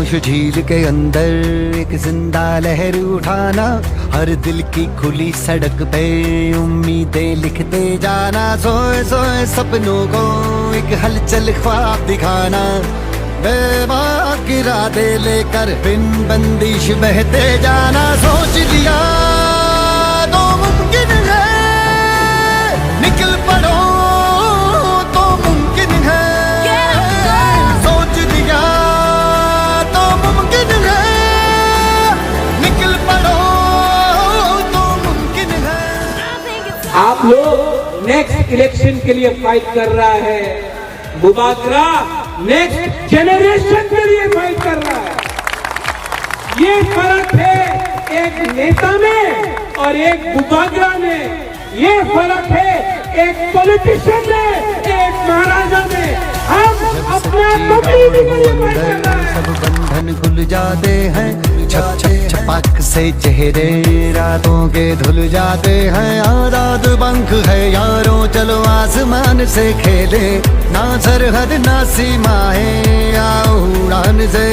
खामोश झील के अंदर एक जिंदा लहर उठाना, हर दिल की खुली सड़क पे उम्मीदें लिखते जाना, सोए सोए सपनों को एक हलचल ख्वाब दिखाना, बेबाक इरादे लेकर बिन बंदिश बहते जाना। सोच लिया तो मुमकिन है, निकल पड़ो तो मुमकिन है, सोच लिया तो मुमकिन है, निकल पड़ो तो मुमकिन है। आप लोग नेक्स्ट इलेक्शन के लिए फाइट कर रहा है, मुबाकरा नेक्स्ट जनरेशन के लिए फाइट कर रहा है। ये फर्क है एक नेता में और एक मुबाकरा में, ये फर्क है एक पॉलिटिशियन में, एक महाराजा में। हम अपना कम्युनिटी के लिए फाइट कर रहे हैं। सब बंधन खुल जाते हैं, छप छप छपाक से चेहरे रातों के धुल जाते हैं। आजाद पंख है यारों, चलो आसमान से खेले, ना सरहद ना सीमाएं, आओ उड़ान से